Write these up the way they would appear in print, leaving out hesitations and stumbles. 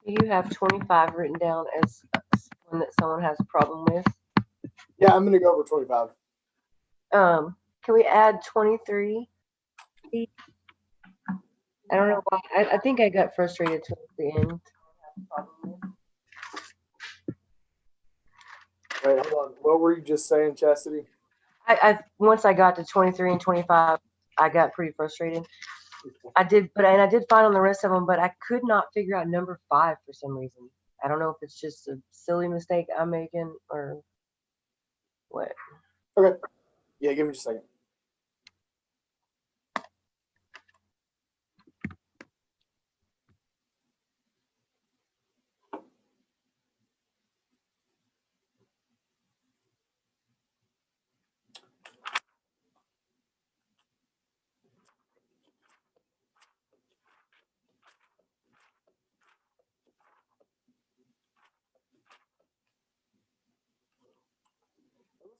Do you have 25 written down as one that someone has a problem with? Yeah, I'm going to go over 25. Can we add 23? I don't know why. I think I got frustrated towards the end. Wait, hold on. What were you just saying, Chastity? I once I got to 23 and 25, I got pretty frustrated. I did, and I did fine on the rest of them, but I could not figure out number 5 for some reason. I don't know if it's just a silly mistake I'm making or what. Okay. Yeah, give me just a second.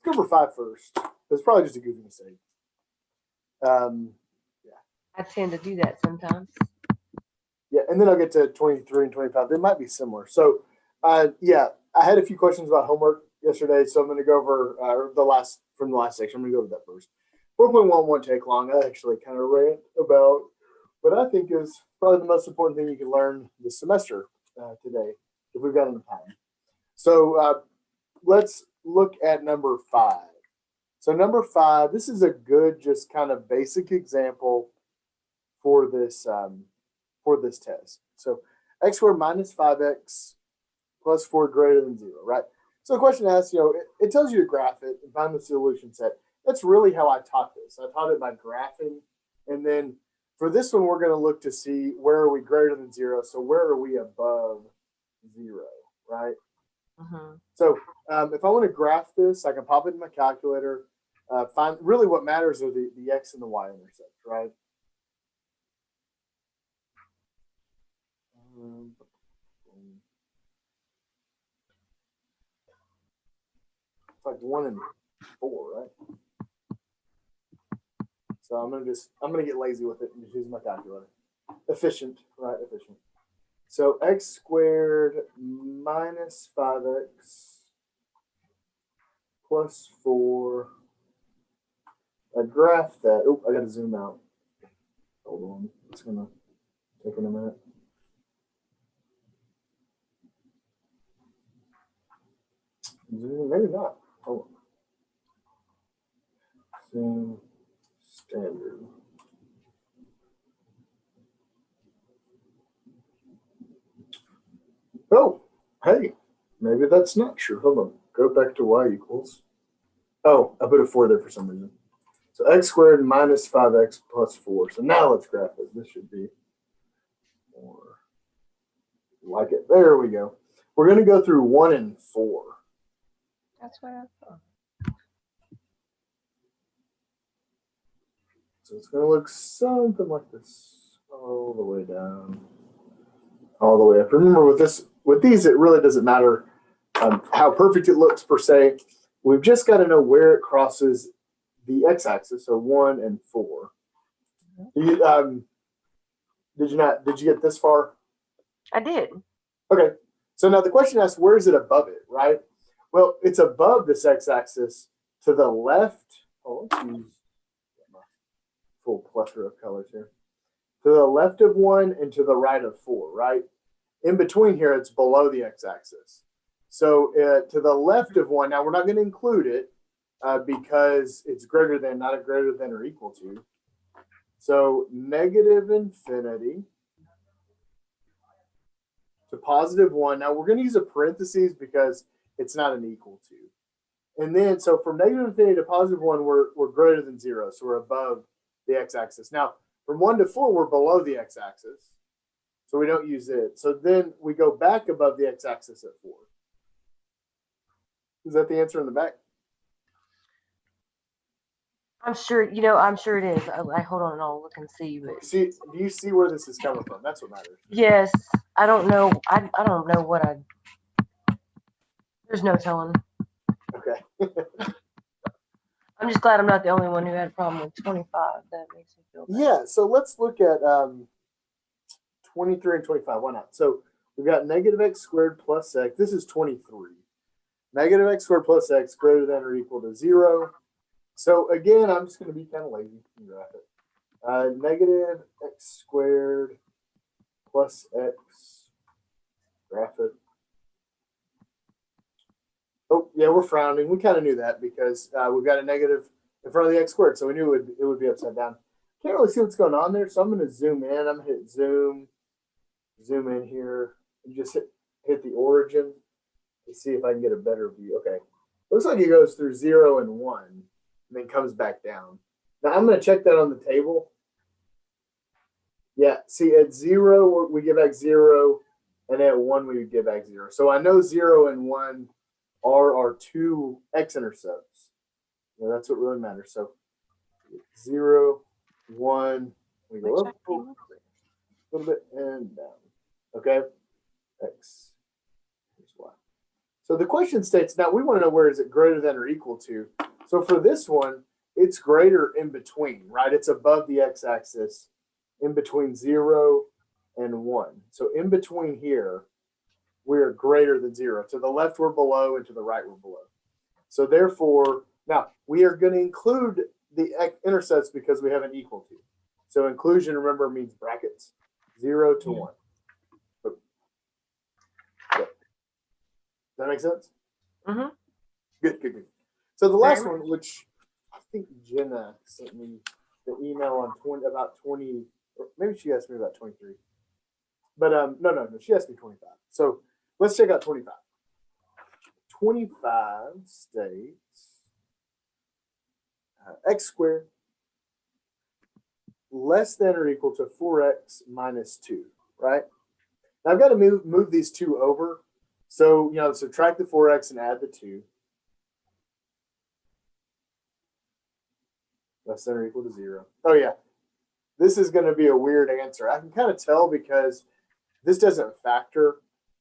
Let's go for 5 first. It's probably just a goofy mistake. I tend to do that sometimes. Yeah, and then I'll get to 23 and 25. They might be similar. So, yeah, I had a few questions about homework yesterday, so I'm going to go over the last section. I'm going to go to that first. 4.1 won't take long. I actually kind of rant about what I think is probably the most important thing you can learn this semester today, if we've got enough time. So let's look at number 5. So number 5, this is a good, just kind of basic example for this test. So x squared minus 5x plus 4 greater than 0, right? So the question asks, it tells you to graph it and find the solution set. That's really how I taught this. I taught it by graphing. And then for this one, we're going to look to see where are we greater than 0. So where are we above 0, right? Mm-hmm. So if I want to graph this, I can pop it in my calculator. Find really what matters are the x and the y intercepts, right? It's like 1 and 4, right? So I'm gonna get lazy with it and just use my calculator. Efficient, right? Efficient. So x squared minus 5x plus 4. I graph that. Oh, I gotta zoom out. Hold on. It's gonna take a minute. Maybe not. Hold on. Zoom standard. Oh, hey, maybe that's not true. Hold on. Go back to y equals. Oh, I put a 4 there for some reason. So x squared minus 5x plus 4. So now let's graph it. This should be more like it. There we go. We're going to go through 1 and 4. That's what I thought. So it's going to look something like this all the way down, all the way up. Remember, with these, it really doesn't matter how perfect it looks per se. We've just got to know where it crosses the x-axis, so 1 and 4. Mm-hmm. Did you get this far? I did. Okay. So now the question asks, where is it above it, right? Well, it's above this x-axis to the left. Oh, let's use my full plethora of colors here. To the left of 1 and to the right of 4, right? In between here, it's below the x-axis. So to the left of 1, now we're not going to include it because it's greater than, not a greater than or equal to. So negative infinity to positive 1. Now we're going to use a parentheses because it's not an equal to. And then, so from negative infinity to positive 1, we're greater than 0. So we're above the x-axis. Now, from 1 to 4, we're below the x-axis. So we don't use it. So then we go back above the x-axis at 4. Is that the answer in the back? I'm sure it is. I hold on and I'll look and see. But do you see where this is coming from? That's what matters. Yes. I don't know. I don't know what there's no telling. Okay. I'm just glad I'm not the only one who had a problem with 25. That makes me feel better. Yeah, so let's look at 23 and 25. Why not? So We've got negative x squared plus x. This is 23. Negative x squared plus x greater than or equal to 0. So again, I'm just going to be kind of lazy and graph it. Negative x squared plus x, graph it. Oh, yeah, we're frowning. We kind of knew that because we've got a negative in front of the x squared, so we knew it would be upside down. Can't really see what's going on there, so I'm going to zoom in. I'm going to hit zoom in here, and just hit the origin to see if I can get a better view. Okay, looks like it goes through 0 and 1, and then comes back down. Now I'm going to check that on the table. Yeah, see, at 0 we get back 0, and at 1 we get back 0. So I know 0 and 1 are our two x-intercepts. Yeah, that's what really matters. So 0, 1, we go up a little bit and down. Okay, x, here's y. So the question states, now we want to know where is it greater than or equal to. So for this one, it's greater in between, right? It's above the x-axis, in between 0 and 1. So in between here, we're greater than 0. To the left, we're below, and to the right, we're below. So therefore, now we are going to include the intercepts because we have an equal to. So inclusion, remember, means brackets, 0 to 1. Does that make sense? Mm-hmm. Good. So the last one, which I think Jenna sent me the email on about 20, or maybe she asked me about 23. But no, she asked me 25. So let's check out 25. 25 states x squared less than or equal to 4x minus 2, right? Now I've got to move these two over. So, subtract the 4x and add the 2. Less than or equal to 0. Oh, yeah. This is going to be a weird answer. I can kind of tell because this doesn't factor.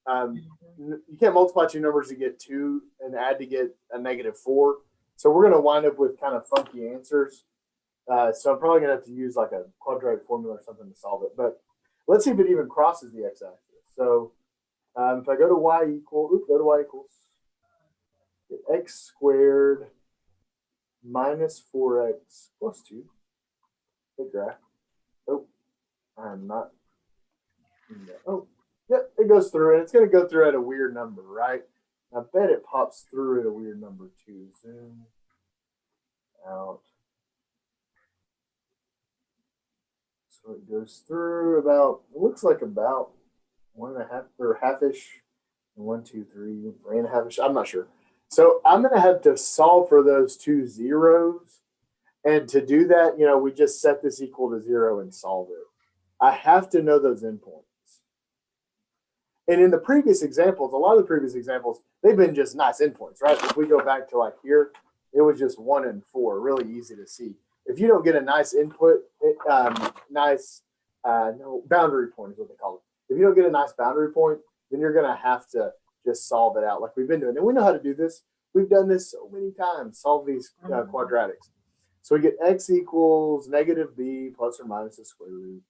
You can't multiply two numbers to get 2 and add to get a negative 4. So we're going to wind up with kind of funky answers. So I'm probably going to have to use like a quadratic formula or something to solve it. But let's see if it even crosses the x-axis. So if I go to y equals, get x squared minus 4x plus 2. Hey, graph. Oh, I'm not. Oh, yep, it goes through, and it's going to go through at a weird number, right? I bet it pops through at a weird number too. Zoom out. So it goes through about, it looks like about 1.5 or half-ish. 1, 2, 3, 3.5-ish. I'm not sure. So I'm going to have to solve for those two zeros. And to do that, we just set this equal to 0 and solve it. I have to know those endpoints. And in the previous examples, a lot of the previous examples, they've been just nice endpoints, right? If we go back to like here, it was just 1 and 4, really easy to see. If you don't get a nice input, boundary point is what they call it. If you don't get a nice boundary point, then you're going to have to just solve it out like we've been doing. And we know how to do this. We've done this so many times, solve these quadratics. So we get x equals negative b plus or minus the square root.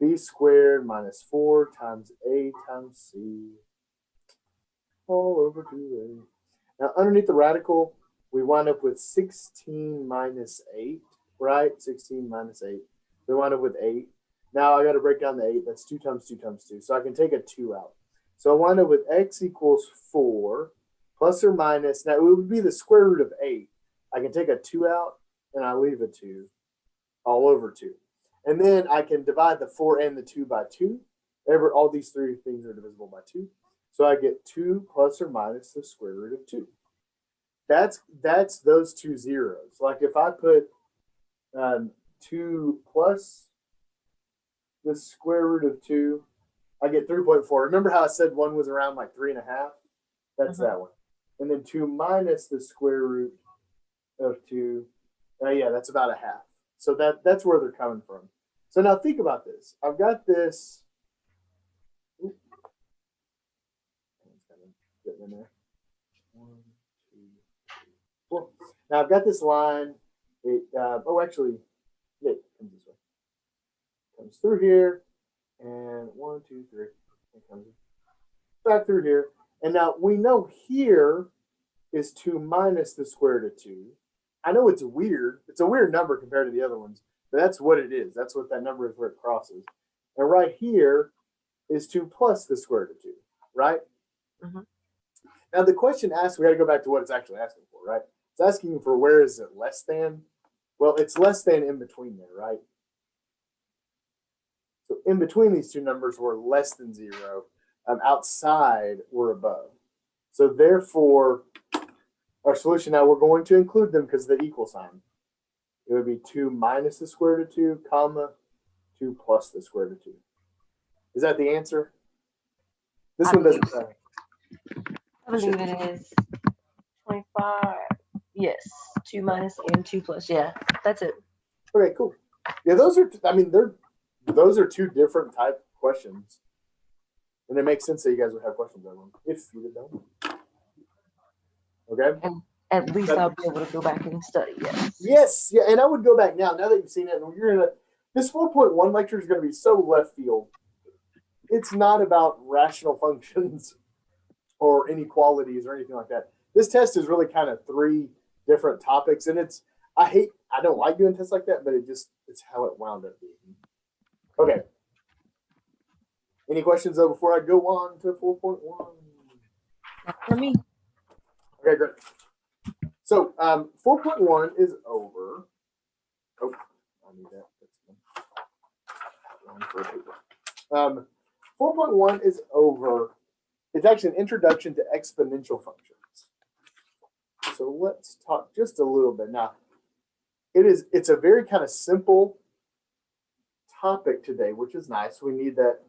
B squared minus 4 times a times c all over 2a. Now underneath the radical, we wind up with 16 minus 8, right? 16 minus 8. We wind up with 8. Now I got to break down the 8. That's 2 times 2 times 2. So I can take a 2 out. So I wind up with x equals 4 plus or minus. Now it would be the square root of 8. I can take a 2 out and I leave a 2 all over 2. And then I can divide the 4 and the 2 by 2. All these three things are divisible by 2. So I get 2 plus or minus the square root of 2. That's those two zeros. Like if I put 2 plus the square root of 2, I get 3.4. Remember how I said 1 was around like 3.5? That's that one. And then 2 minus the square root of 2. Yeah, that's about a half. So that's where they're coming from. So now think about this. I've got this. Getting in there. 1, 2, 3, 4. Now I've got this line. It actually, yeah, it comes this way. Comes through here, and 1, 2, 3. It comes in. back through here. And now we know here is 2 minus the square root of 2. I know it's weird. It's a weird number compared to the other ones, but that's what it is. That's what that number is where it crosses. And right here is 2 plus the square root of 2, right? Mm-hmm. Now the question asks, we got to go back to what it's actually asking for, right? It's asking for where is it less than? Well, it's less than in between there, right? So in between these two numbers were less than 0. Outside were above. So therefore, our solution now, we're going to include them because of the equal sign. It would be 2 minus the square root of 2, comma, 2 plus the square root of 2. Is that the answer? This one doesn't say. I believe it is 25. Yes, 2 minus and 2 plus. Yeah, that's it. Okay, cool. Yeah, those are, I mean, those are two different type questions. And it makes sense that you guys would have questions on them if you would know. Okay? And at least I'll be able to go back and study, yes. Yes, yeah, and I would go back now that you've seen it, and you're gonna, this 4.1 lecture is gonna be so left field. It's not about rational functions or inequalities or anything like that. This test is really kind of 3 different topics, and I don't like doing tests like that, but it's how it wound up being. Okay. Any questions though before I go on to 4.1? For me. Okay, great. So 4.1 is over. Oh, I need that. 4.1 is over. It's actually an introduction to exponential functions. So let's talk just a little bit. Now, it's a very kind of simple topic today, which is nice. We need that,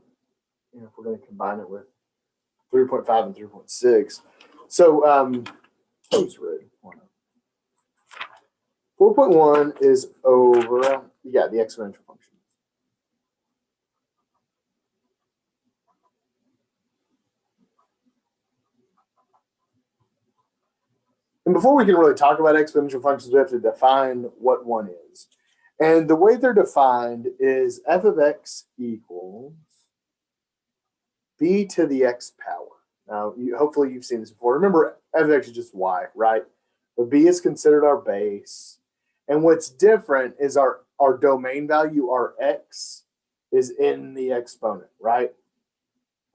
if we're going to combine it with 3.5 and 3.6. So, who's red? 4.1 is over, the exponential function. And before we can really talk about exponential functions, we have to define what one is. And the way they're defined is f of x equals b to the x power. Now, hopefully you've seen this before. Remember, f of x is just y, right? But b is considered our base. And what's different is our domain value, our x, is in the exponent, right?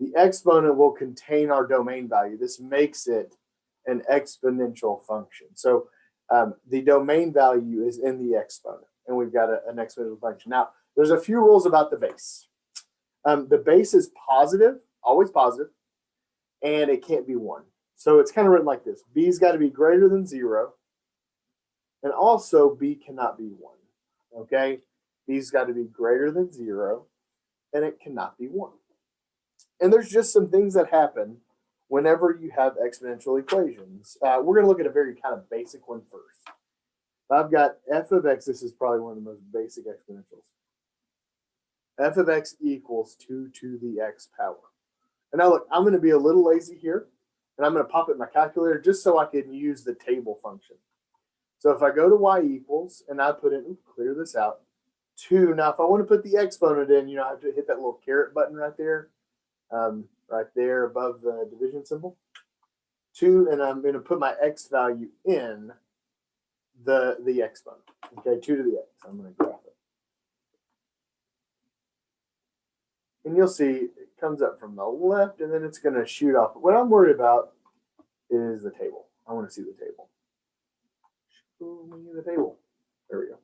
The exponent will contain our domain value. This makes it an exponential function. So the domain value is in the exponent, and we've got an exponential function. Now, there's a few rules about the base. The base is positive, always positive, and it can't be 1. So it's kind of written like this. B's got to be greater than 0, and also b cannot be 1. Okay? B's got to be greater than 0, and it cannot be 1. And there's just some things that happen whenever you have exponential equations. We're going to look at a very kind of basic one first. I've got f of x. This is probably one of the most basic exponentials. F of x equals 2 to the x power. And now look, I'm going to be a little lazy here, and I'm going to pop it in my calculator just so I can use the table function. So if I go to y equals, and I put in, clear this out, 2. Now, if I want to put the exponent in, I have to hit that little caret button right there. Right there above the division symbol. 2, and I'm going to put my x value in the exponent. Okay, 2 to the x. I'm going to graph it. And you'll see it comes up from the left, and then it's going to shoot off. What I'm worried about is the table. I want to see the table. Show me the table. There we go.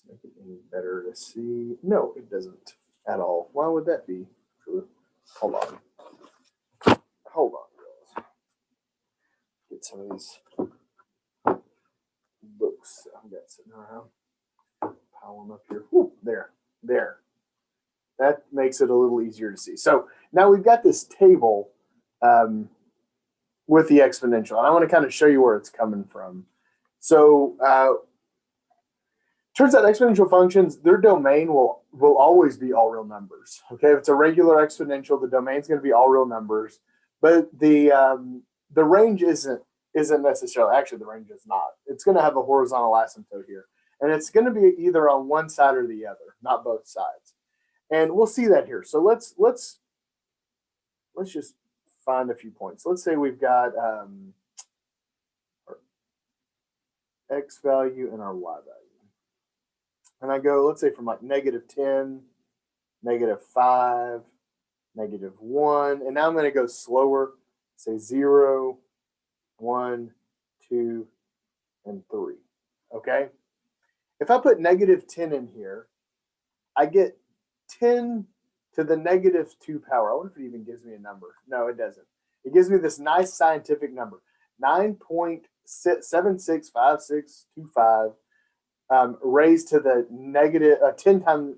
Make it any better to see. No, it doesn't at all. Why would that be true? Hold on, guys. Get some of these books I've got sitting around. Pile them up here. Whew, there. That makes it a little easier to see. So now we've got this table with the exponential, and I want to kind of show you where it's coming from. So turns out exponential functions, their domain will always be all real numbers. Okay, if it's a regular exponential, the domain's going to be all real numbers, but the range isn't necessarily. Actually, the range is not. It's going to have a horizontal asymptote here, and it's going to be either on one side or the other, not both sides. And we'll see that here. So let's just find a few points. Let's say we've got our x value and our y value. And I go, let's say from like -10, -5, -1. And now I'm going to go slower, say 0, 1, 2, and 3. Okay? If I put -10 in here, I get 10 to the -2 power. I wonder if it even gives me a number. No, it doesn't. It gives me this nice scientific number, 9.765625 raised to the negative 10 times,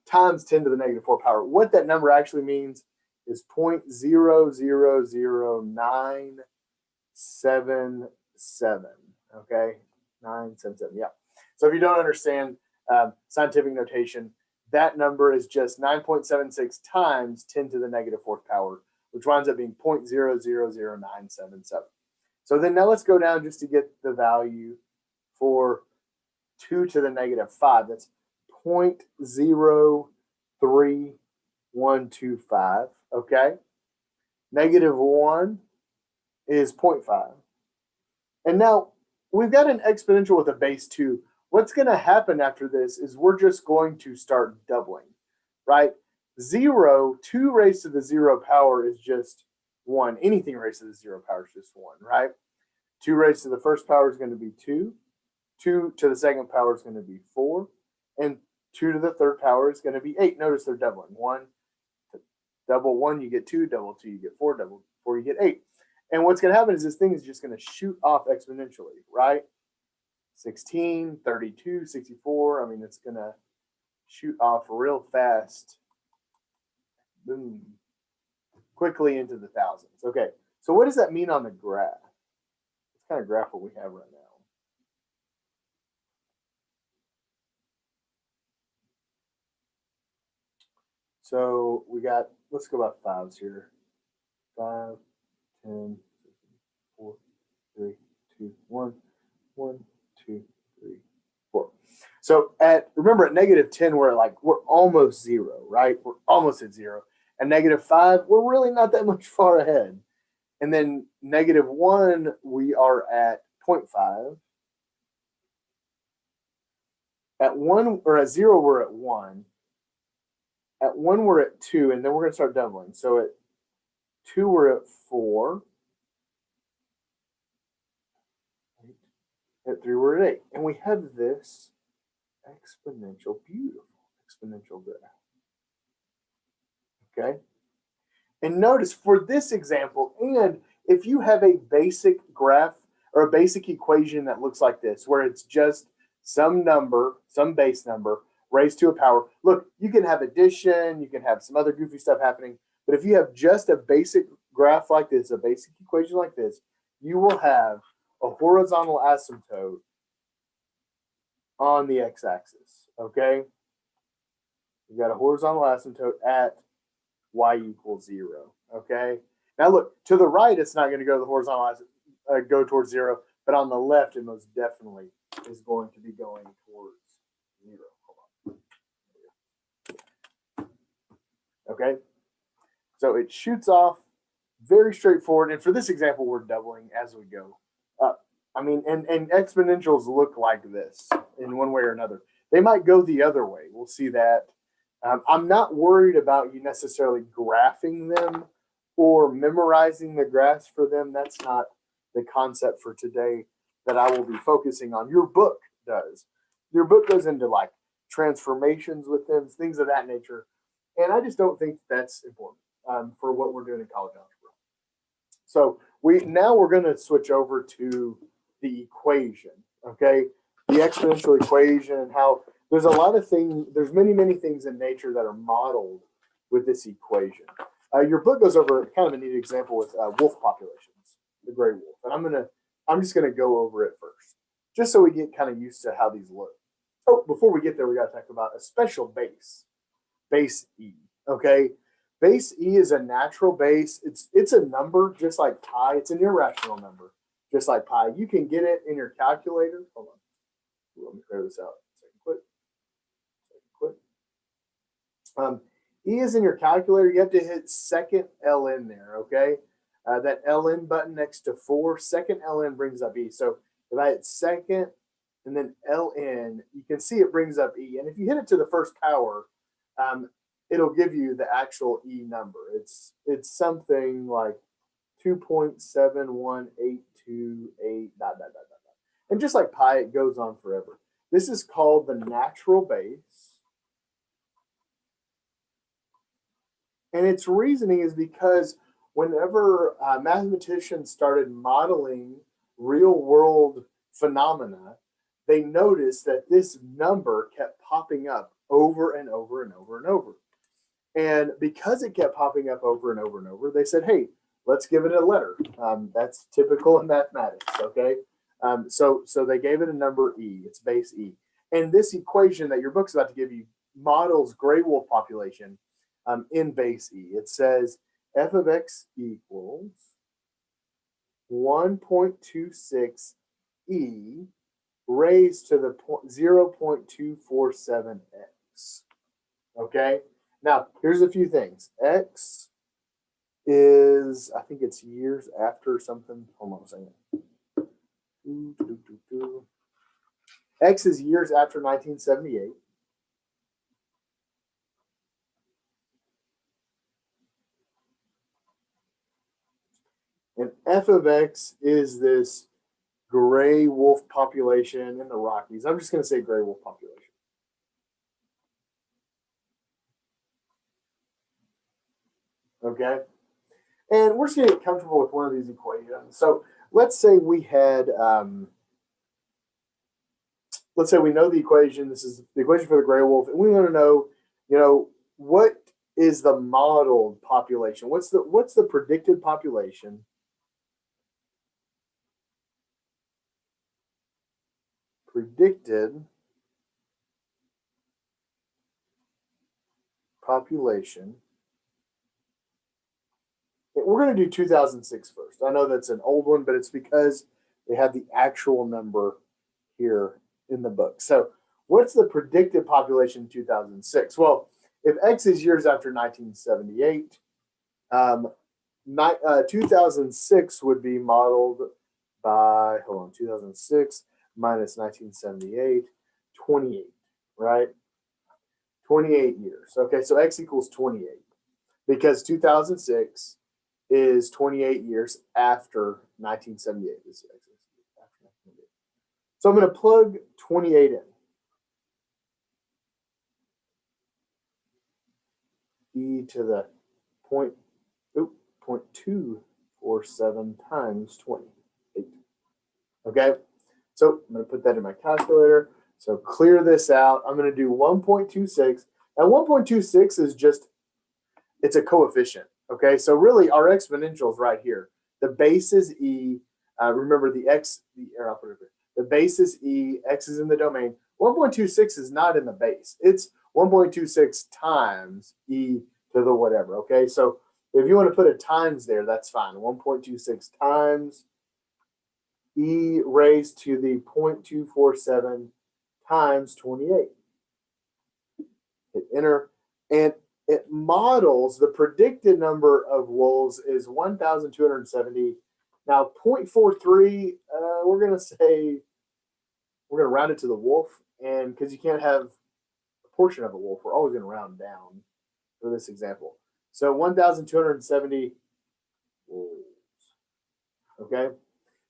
times 10 to the -4 power. What that number actually means is 0.00977. Okay, 977. Yeah. So if you don't understand scientific notation, that number is just 9.76 times 10 to the -4th power, which winds up being 0.0000977. So then now let's go down just to get the value for 2 to the -5. That's 0.03125. Okay. -1 is 0.5. And now we've got an exponential with a base 2. What's going to happen after this is we're just going to start doubling, right? 0, 2 raised to the 0 power is just 1. Anything raised to the 0 power is just 1, right? 2 raised to the first power is going to be 2. 2 to the second power is going to be 4. And 2 to the third power is going to be 8. Notice they're doubling. 1, double 1, you get 2. Double 2, you get 4. Double 4, you get 8. And what's going to happen is this thing is just going to shoot off exponentially, right? 16, 32, 64. I mean, it's going to shoot off real fast. Boom. Quickly into the thousands. Okay, so what does that mean on the graph? What kind of graph will we have right now? So we got, let's go about fives here. 5, 10, 4, 3, 2, 1, 1, 2, 3, 4. So remember at -10, we're almost 0, right? We're almost at 0. At -5, we're really not that much far ahead. And then -1, we are at 0.5. At 1 or at 0, we're at 1. At 1, we're at 2, and then we're going to start doubling. So at 2, we're at 4. At 3, we're at 8. And we have this exponential, beautiful exponential graph. Okay? And notice for this example, and if you have a basic graph or a basic equation that looks like this, where it's just some number, some base number, raised to a power. Look, you can have addition, you can have some other goofy stuff happening, but if you have just a basic graph like this, a basic equation like this, you will have a horizontal asymptote on the x-axis, okay? You've got a horizontal asymptote at y equals 0, okay? Now look, to the right, it's not going to go to the horizontal asymptote, go towards 0, but on the left, it most definitely is going to be going towards 0. Okay, so it shoots off very straightforward. And for this example, we're doubling as we go up. I mean, and exponentials look like this in one way or another. They might go the other way. We'll see that. I'm not worried about you necessarily graphing them or memorizing the graphs for them. That's not the concept for today that I will be focusing on. Your book does. Your book goes into like transformations with them, things of that nature. And I just don't think that's important for what we're doing in college algebra. So we're going to switch over to the equation, okay? The exponential equation and how there's a lot of things, there's many things in nature that are modeled with this equation. Your book goes over kind of a neat example with wolf populations, the gray wolf. And I'm just going to go over it first, just so we get kind of used to how these look. Oh, before we get there, we got to talk about a special base. Base E, okay? Base E is a natural base. It's a number just like pi. It's an irrational number, just like pi. You can get it in your calculator. Hold on. Let me clear this out. Second quit. E is in your calculator. You have to hit second LN there, okay? That LN button next to 4, second LN brings up E. So if I hit second and then LN, you can see it brings up E. And if you hit it to the first power, it'll give you the actual E number. It's something like 2.71828 dot, dot, dot, dot. And just like pi, it goes on forever. This is called the natural base. And its reasoning is because whenever mathematicians started modeling real world phenomena, they noticed that this number kept popping up over and over and over and over. And because it kept popping up over and over and over, they said, hey, let's give it a letter. That's typical in mathematics, okay? So they gave it a number E, it's base E. And this equation that your book's about to give you models gray wolf population in base E. It says f of x equals 1.26 E raised to the 0.247x. Okay? Now, here's a few things. X is, I think it's years after something. Hold on a second. X is years after 1978. And f of x is this gray wolf population in the Rockies. I'm just going to say gray wolf population. Okay? And we're just going to get comfortable with one of these equations. So let's say we had, let's say we know the equation. This is the equation for the gray wolf. And we want to know, what is the modeled population? What's the predicted population? Predicted population. We're going to do 2006 first. I know that's an old one, but it's because they have the actual number here in the book. So what's the predicted population in 2006? Well, if X is years after 1978, 2006 would be modeled by, 2006 minus 1978, 28, right? 28 years. Okay, so X equals 28 because 2006 is 28 years after 1978. So I'm going to plug 28 in. E to the 0.247 times 28. Okay, so I'm going to put that in my calculator. So clear this out. I'm going to do 1.26. And 1.26 is just, it's a coefficient. Okay, so really our exponential is right here. The base is E. Remember the X, I'll put it here. The base is E, X is in the domain. 1.26 is not in the base. It's 1.26 times E to the whatever, okay? So if you want to put a times there, that's fine. 1.26 times E raised to the 0.247 times 28. Hit enter, and it models the predicted number of wolves is 1,270. Now 0.43, we're going to say, we're going to round it to the wolf, and because you can't have a portion of a wolf, we're always going to round down for this example. So 1,270 wolves. Okay.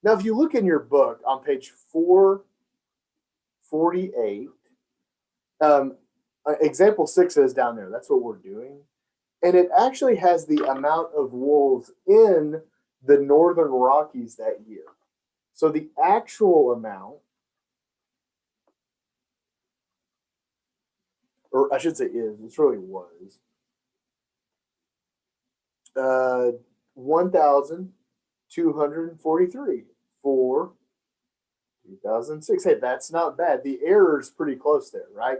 Now, if you look in your book on page 448, example 6 is down there. That's what we're doing. And it actually has the amount of wolves in the Northern Rockies that year. So the actual amount, or I should say is, it really was, 1,243 for 2006. Hey, that's not bad. The error is pretty close there, right?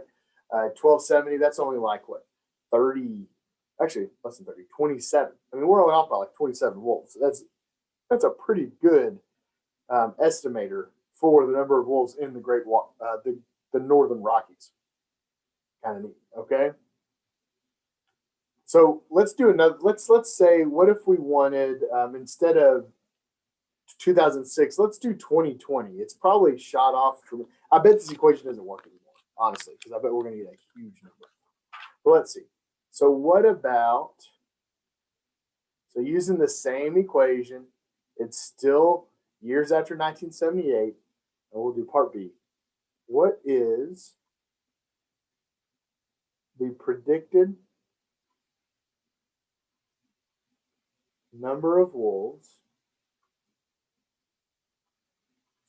1270, that's only like what, 30, actually less than 30, 27. I mean, we're only off by like 27 wolves. So that's a pretty good estimator for the number of wolves in the the Northern Rockies. Kind of neat, okay? So let's do another. Let's say, what if we wanted instead of 2006, let's do 2020. It's probably shot off from. I bet this equation doesn't work anymore, honestly, because I bet we're going to get a huge number. But let's see. So what about? So using the same equation, it's still years after 1978, and we'll do part B. What is the predicted number of wolves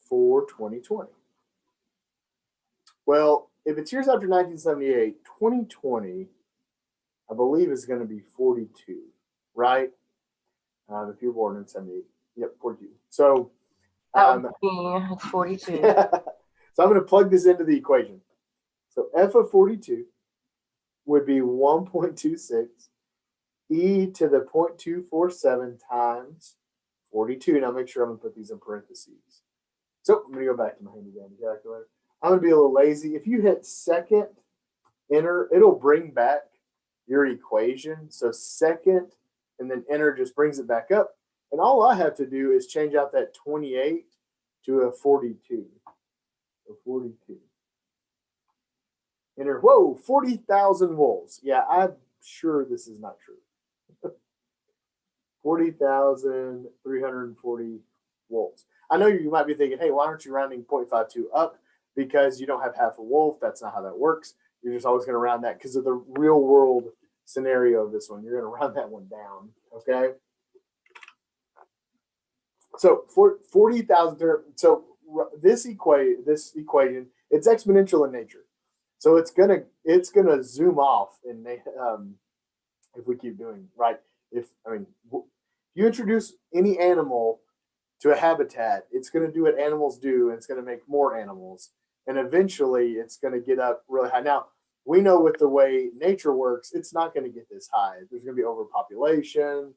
for 2020? Well, if it's years after 1978, 2020, I believe, is going to be 42, right? If you're born in 78, yep, 42. So, it's 42. So I'm going to plug this into the equation. So f of 42 would be 1.26 e to the 0.247 times 42. Now make sure I'm going to put these in parentheses. So I'm going to go back to my handy dandy calculator. I'm going to be a little lazy. If you hit second enter, it'll bring back your equation. So second and then enter just brings it back up. And all I have to do is change out that 28 to a 42. So 42. Enter, whoa, 40,000 wolves. Yeah, I'm sure this is not true. 40,340 wolves. I know you might be thinking, hey, why aren't you rounding 0.52 up? Because you don't have half a wolf. That's not how that works. You're just always going to round that because of the real world scenario of this one. You're going to round that one down, okay? So for 40,000, so this equation, it's exponential in nature. So it's gonna zoom off in if we keep doing right. If you introduce any animal to a habitat, it's going to do what animals do, and it's going to make more animals, and eventually it's going to get up really high. Now we know with the way nature works, it's not going to get this high. There's going to be overpopulation.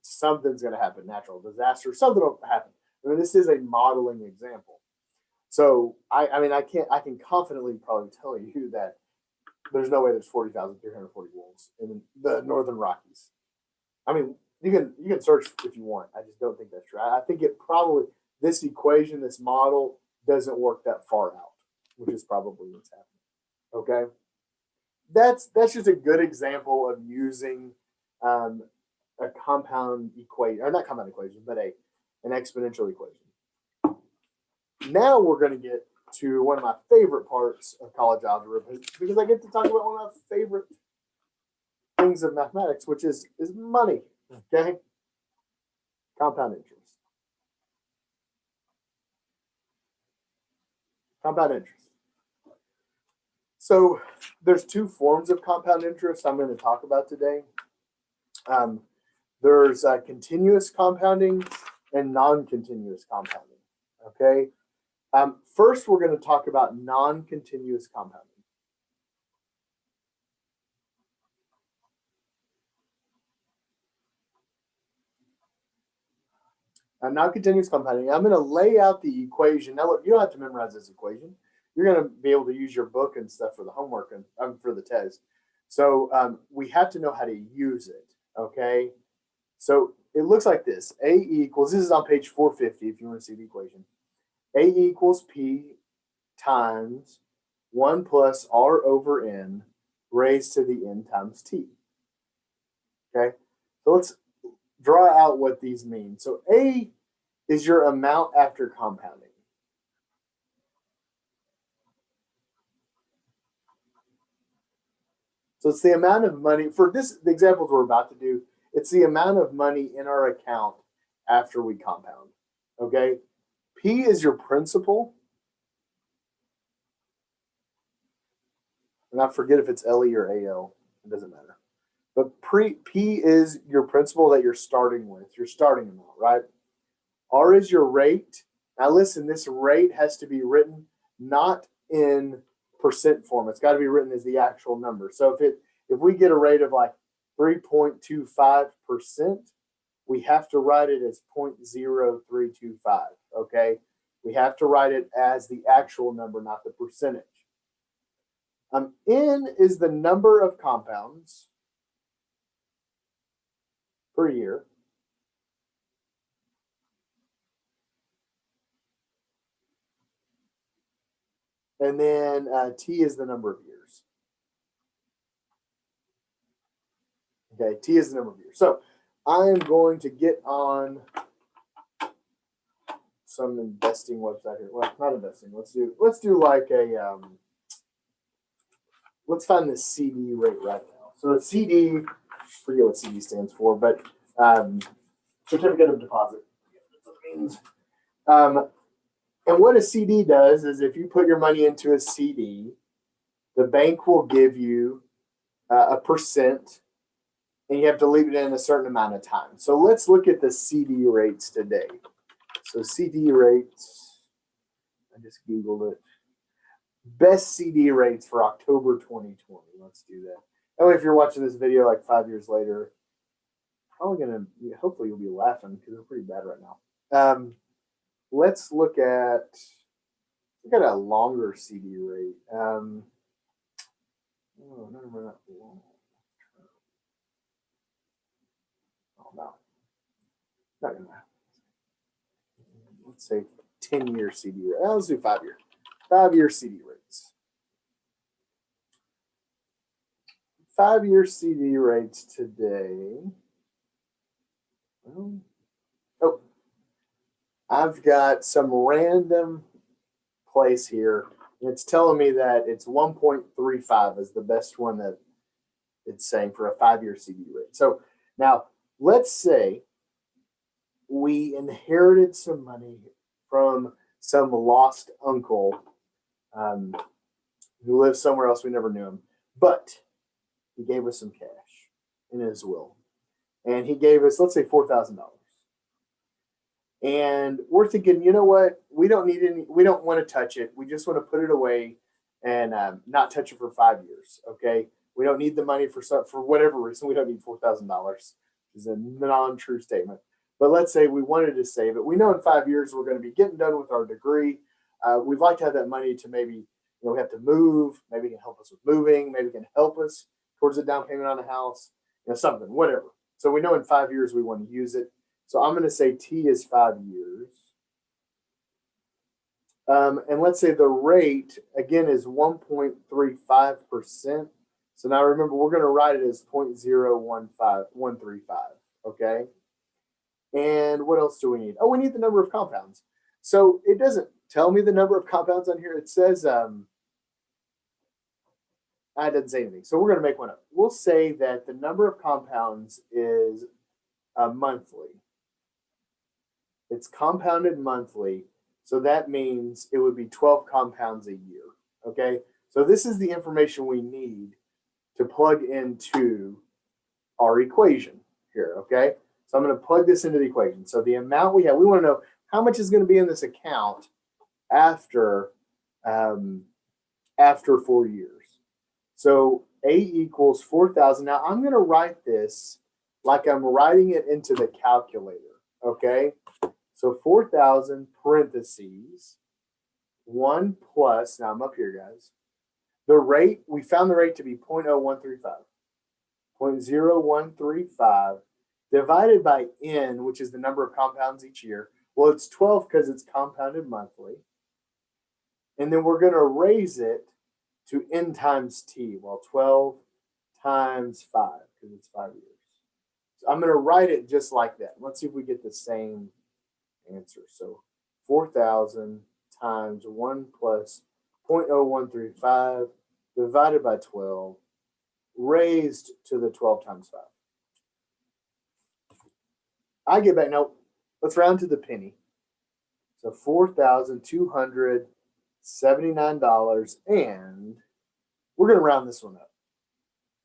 Something's going to happen, natural disaster, something will happen. I mean, this is a modeling example. So I can confidently probably tell you that there's no way there's 40,340 wolves in the Northern Rockies. I mean, you can search if you want. I just don't think that's true. I think it probably, this equation, this model doesn't work that far out, which is probably what's happening. Okay, that's just a good example of using a compound equation, or not compound equation, but an exponential equation. Now we're going to get to one of my favorite parts of college algebra, because I get to talk about one of my favorite things of mathematics, which is money. Okay, compound interest. Compound interest. So there's two forms of compound interest I'm going to talk about today. There's continuous compounding and non-continuous compounding. Okay. First, we're going to talk about non-continuous compounding. Non-continuous compounding. I'm going to lay out the equation. Now, look, you don't have to memorize this equation. You're going to be able to use your book and stuff for the homework and for the test. So we have to know how to use it. Okay. So it looks like this. A equals, this is on page 450 if you want to see the equation. A equals P times 1 plus R over N raised to the N times T. Okay, so let's draw out what these mean. So A is your amount after compounding. So it's the amount of money, for the examples we're about to do, it's the amount of money in our account after we compound. Okay, P is your principal. And I forget if it's LE or AL. It doesn't matter. But P is your principal that you're starting with, your starting amount, right? R is your rate. Now listen, this rate has to be written not in percent form. It's got to be written as the actual number. So if we get a rate of like 3.25%, we have to write it as 0.0325. Okay, we have to write it as the actual number, not the percentage. N is the number of compounds. per year. And then T is the number of years. Okay, T is the number of years. So I am going to get on some investing website here. Well, not investing. Let's do like a let's find the CD rate right now. So a CD, forget what CD stands for, but certificate of deposit. That's what it means. And what a CD does is if you put your money into a CD, the bank will give you a percent, and you have to leave it in a certain amount of time. So let's look at the CD rates today. So CD rates, I just Googled it. Best CD rates for October 2020. Let's do that. That way, if you're watching this video like 5 years later, hopefully you'll be laughing because they're pretty bad right now. Let's look at a longer CD rate. Oh, no. Oh, no. Not gonna. Let's say 10-year CD rate. Let's do 5-year. 5-year CD rates. 5-year CD rates today. Oh, I've got some random place here. And it's telling me that it's 1.35 is the best one that it's saying for a 5-year CD rate. So now let's say we inherited some money from some lost uncle who lives somewhere else. We never knew him, but he gave us some cash in his will. And he gave us, let's say, $4,000. And we're thinking, you know what? We don't want to touch it. We just want to put it away and not touch it for 5 years. Okay. We don't need the money for whatever reason. We don't need $4,000. Is a non-true statement. But let's say we wanted to save it. We know in 5 years we're going to be getting done with our degree. We'd like to have that money to maybe, we have to move. Maybe it can help us with moving. Maybe it can help us towards the down payment on a house. Something, whatever. So we know in 5 years we want to use it. So I'm going to say T is 5 years. And let's say the rate, again, is 1.35%. So now remember, we're going to write it as 0.015135, okay? And what else do we need? Oh, we need the number of compounds. So it doesn't tell me the number of compounds on here. It says, it doesn't say anything. So we're going to make one up. We'll say that the number of compounds is monthly. It's compounded monthly. So that means it would be 12 compounds a year, okay? So this is the information we need to plug into our equation here, okay? So I'm going to plug this into the equation. So the amount we want to know how much is going to be in this account after 4 years. So A equals 4,000. Now I'm going to write this like I'm writing it into the calculator, okay? So 4,000 parentheses 1 plus, now I'm up here, guys. The rate, we found the rate to be 0.0135. 0.0135 divided by N, which is the number of compounds each year. Well, it's 12 because it's compounded monthly. And then we're going to raise it to N times T. Well, 12 times 5 because it's 5 years. So I'm going to write it just like that. Let's see if we get the same answer. So 4,000 times 1 plus 0.0135 divided by 12 raised to the 12 times 5. I get back. Now, let's round to the penny. So $4,279, and we're going to round this one up,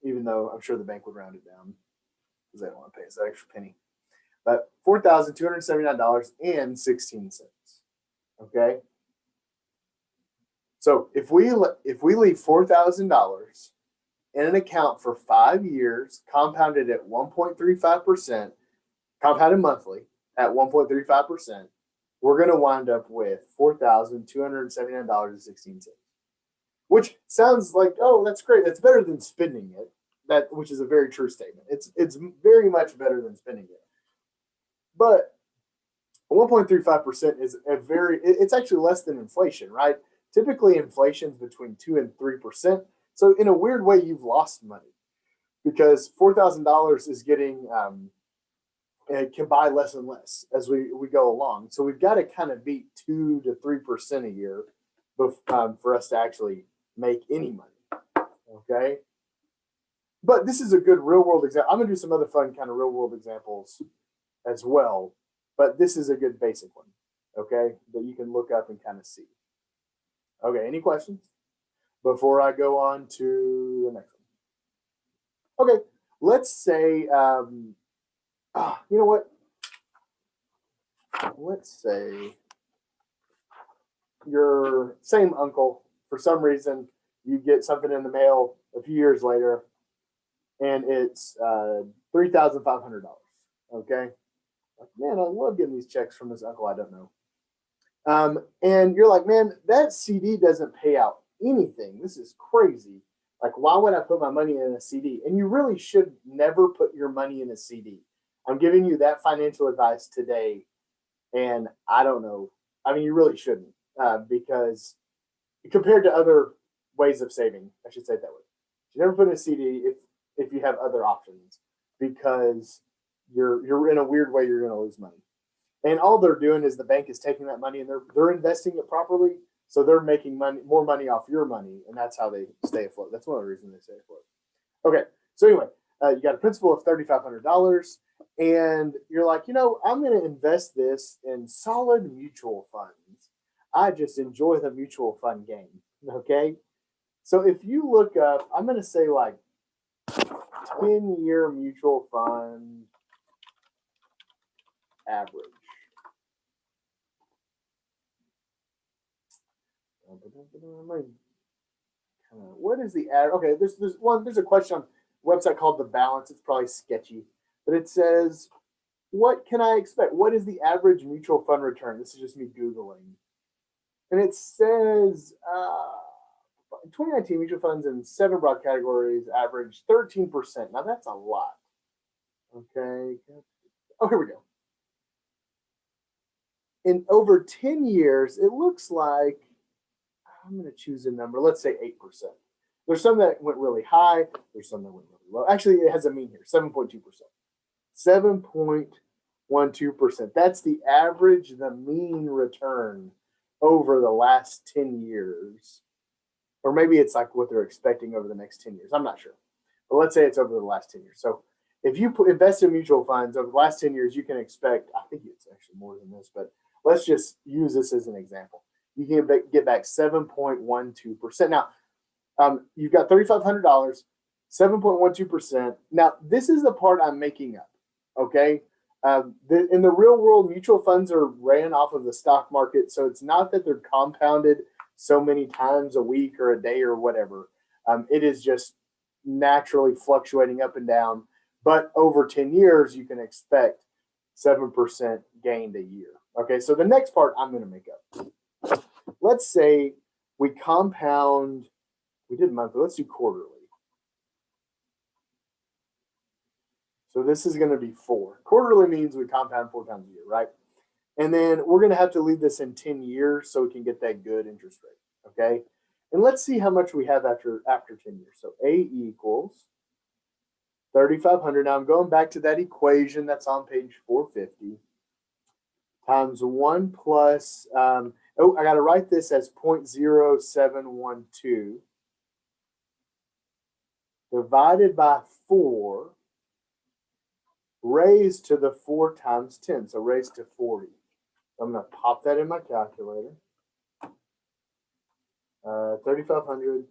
even though I'm sure the bank would round it down because they don't want to pay us that extra penny. But $4,279.16. Okay. So if we leave $4,000 in an account for 5 years, compounded at 1.35%, compounded monthly at 1.35%, we're going to wind up with $4,279.16, which sounds like, oh, that's great. That's better than spending it. that, which is a very true statement. It's very much better than spending it. But 1.35% is it's actually less than inflation, right? Typically inflation's between 2 and 3%. So in a weird way, you've lost money because $4,000 is getting, it can buy less and less as we go along. So we've got to kind of beat 2 to 3% a year for us to actually make any money. Okay. But this is a good real world example. I'm going to do some other fun kind of real world examples as well. But this is a good basic one, okay, that you can look up and kind of see. Okay, any questions before I go on to the next one? Okay, let's say, you know what? Let's say your same uncle, for some reason, you get something in the mail a few years later, and it's $3,500, okay? Man, I love getting these checks from this uncle I don't know. And you're like, man, that CD doesn't pay out anything. This is crazy. Like, why would I put my money in a CD? And you really should never put your money in a CD. I'm giving you that financial advice today. And I don't know. I mean, you really shouldn't because compared to other ways of saving, I should say it that way. You never put in a CD if you have other options because you're in a weird way, you're going to lose money. And all they're doing is the bank is taking that money and they're investing it properly. So they're making more money off your money. And that's how they stay afloat. That's one of the reasons they stay afloat. Okay. So anyway, you got a principal of $3,500 and you're like, you know, I'm going to invest this in solid mutual funds. I just enjoy the mutual fund game. Okay. So if you look up, I'm going to say like 10-year mutual fund average. What is the average? Okay, there's a question on a website called The Balance. It's probably sketchy, but it says, what can I expect? What is the average mutual fund return? This is just me Googling. And it says 2019 mutual funds in 7 broad categories average 13%. Now that's a lot. Okay. Oh, here we go. In over 10 years, it looks like, I'm going to choose a number. Let's say 8%. There's some that went really high. There's some that went really low. Actually, it has a mean here, 7.2%. 7.12%. That's the average, the mean return over the last 10 years. Or maybe it's like what they're expecting over the next 10 years. I'm not sure. But let's say it's over the last 10 years. So if you invest in mutual funds over the last 10 years, you can expect, I think it's actually more than this, but let's just use this as an example. You can get back 7.12%. Now, you've got $3,500, 7.12%. Now, this is the part I'm making up, okay? In the real world, mutual funds are ran off of the stock market, so it's not that they're compounded so many times a week or a day or whatever. It is just naturally fluctuating up and down. But over 10 years, you can expect 7% gained a year. Okay, so the next part I'm going to make up. Let's say we compound, we did monthly, let's do quarterly. So this is going to be 4. Quarterly means we compound 4 times a year, right? And then we're going to have to leave this in 10 years so we can get that good interest rate, okay? And let's see how much we have after 10 years. So A equals 3,500. Now I'm going back to that equation that's on page 450 times 1 plus, I got to write this as 0.0712 divided by 4 raised to the 4 times 10, so raised to 40. I'm going to pop that in my calculator. 3,500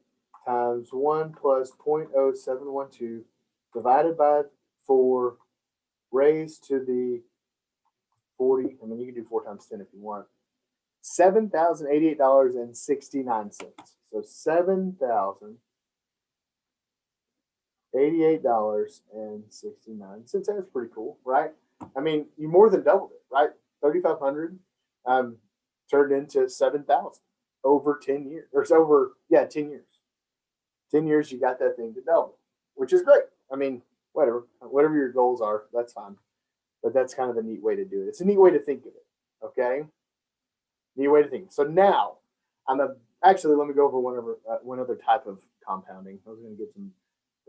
times 1 plus 0.0712 divided by 4 raised to the 40. I mean, you can do 4 times 10 if you want. $7,088.69. So $7,088.69. That's pretty cool, right? I mean, you more than doubled it, right? 3,500 turned into 7,000 over 10 years, or it's over 10 years. 10 years, you got that thing to double. which is great. I mean, whatever your goals are, that's fine. But that's kind of a neat way to do it. It's a neat way to think of it. Okay, neat way to think. So now, actually let me go over one other type of compounding. I was going to get the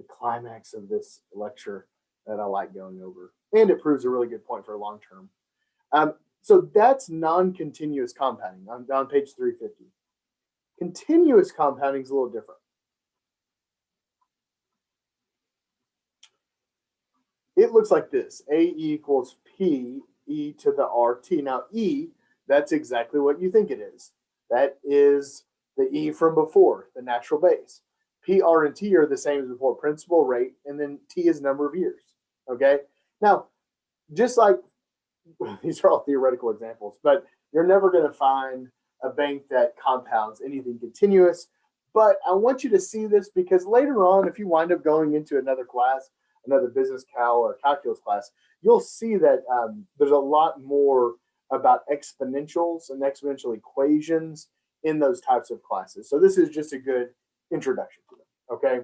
climax of this lecture that I like going over, and it proves a really good point for long term. So that's non-continuous compounding on page 350. Continuous compounding is a little different. It looks like this: A equals P e to the RT. Now E, that's exactly what you think it is. That is the E from before, the natural base. P, R, and T are the same as before: principal, rate, and then T is number of years. Okay. Now, just like these are all theoretical examples, but you're never going to find a bank that compounds anything continuous. But I want you to see this because later on, if you wind up going into another class, another business cal or calculus class, you'll see that there's a lot more about exponentials and exponential equations in those types of classes. So this is just a good introduction to them. Okay.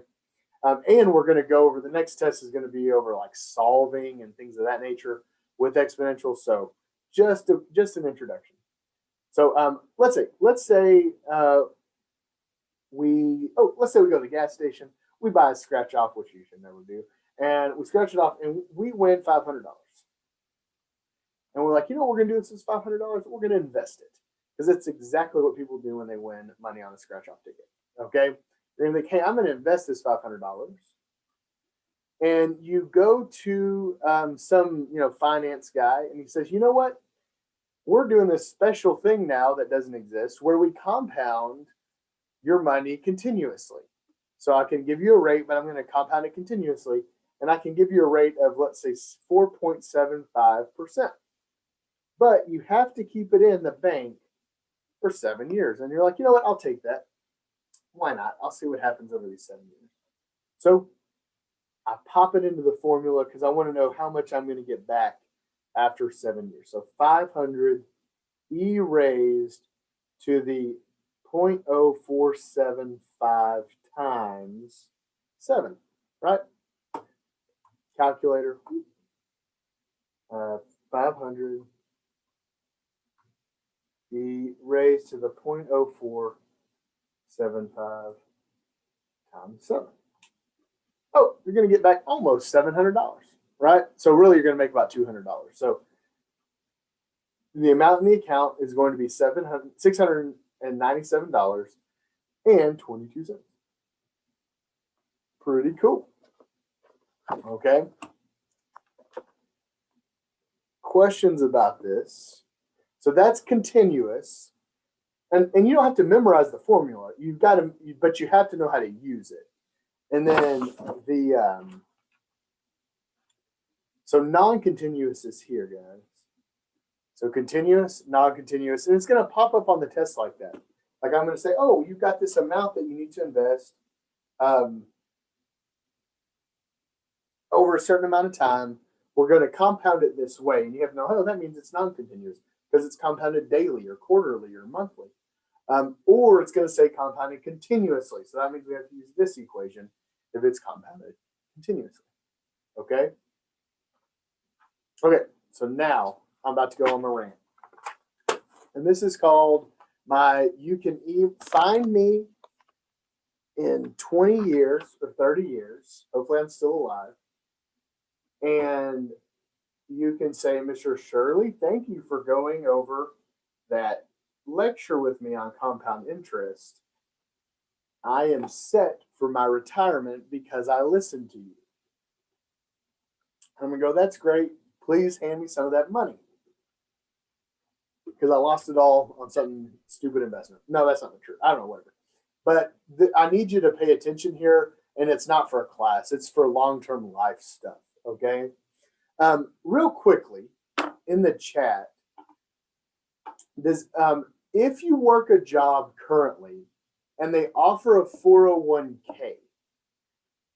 And we're going to go over, the next test is going to be over like solving and things of that nature with exponentials. So just an introduction. So let's say we go to the gas station. We buy a scratch off, which you should never do, and we scratch it off, and we win $500. And we're like, you know what we're gonna do with this $500? We're gonna invest it, because that's exactly what people do when they win money on a scratch off ticket. Okay, you're gonna think, hey, I'm gonna invest this $500. And you go to some finance guy, and he says, you know what? We're doing this special thing now that doesn't exist, where we compound your money continuously. So I can give you a rate, but I'm going to compound it continuously, and I can give you a rate of, let's say, 4.75%. But you have to keep it in the bank for 7 years. And you're like, you know what? I'll take that. Why not? I'll see what happens over these 7 years. So I pop it into the formula because I want to know how much I'm going to get back after 7 years. So 500 e raised to the 0.0475 times 7, right? Calculator. 500 e raised to the 0.0475 times 7. Oh, you're going to get back almost $700, right? So really, you're going to make about $200. So the amount in the account is going to be $697.22. Pretty cool. Okay. Questions about this? So that's continuous, and you don't have to memorize the formula. But you have to know how to use it. And then so non-continuous is here, guys. So continuous, non-continuous, and it's going to pop up on the test like that. Like I'm going to say, oh, you've got this amount that you need to invest over a certain amount of time. We're going to compound it this way, and you have to know, oh, that means it's non-continuous because it's compounded daily or quarterly or monthly. Or it's going to say compounded continuously. So that means we have to use this equation if it's compounded continuously. Okay? Okay, so now I'm about to go on my rant. And this is called you can find me in 20 years or 30 years. Hopefully I'm still alive. And you can say, Mr. Shirley, thank you for going over that lecture with me on compound interest. I am set for my retirement because I listened to you. I'm going to go, that's great. Please hand me some of that money. Because I lost it all on some stupid investment. No, that's not true. I don't know, whatever. But I need you to pay attention here, and it's not for a class. It's for long-term life stuff, okay? Real quickly, in the chat, if you work a job currently and they offer a 401k,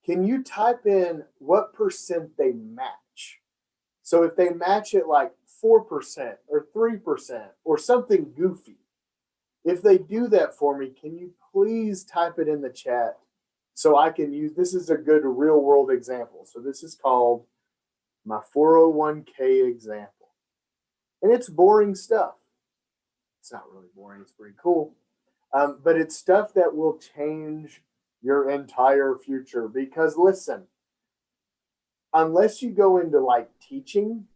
can you type in what percent they match? So if they match it like 4% or 3% or something goofy, if they do that for me, can you please type it in the chat So I can use, this is a good real world example. So this is called my 401k example. And it's boring stuff. It's not really boring. It's pretty cool. But it's stuff that will change your entire future. Because listen, unless you go into like teaching,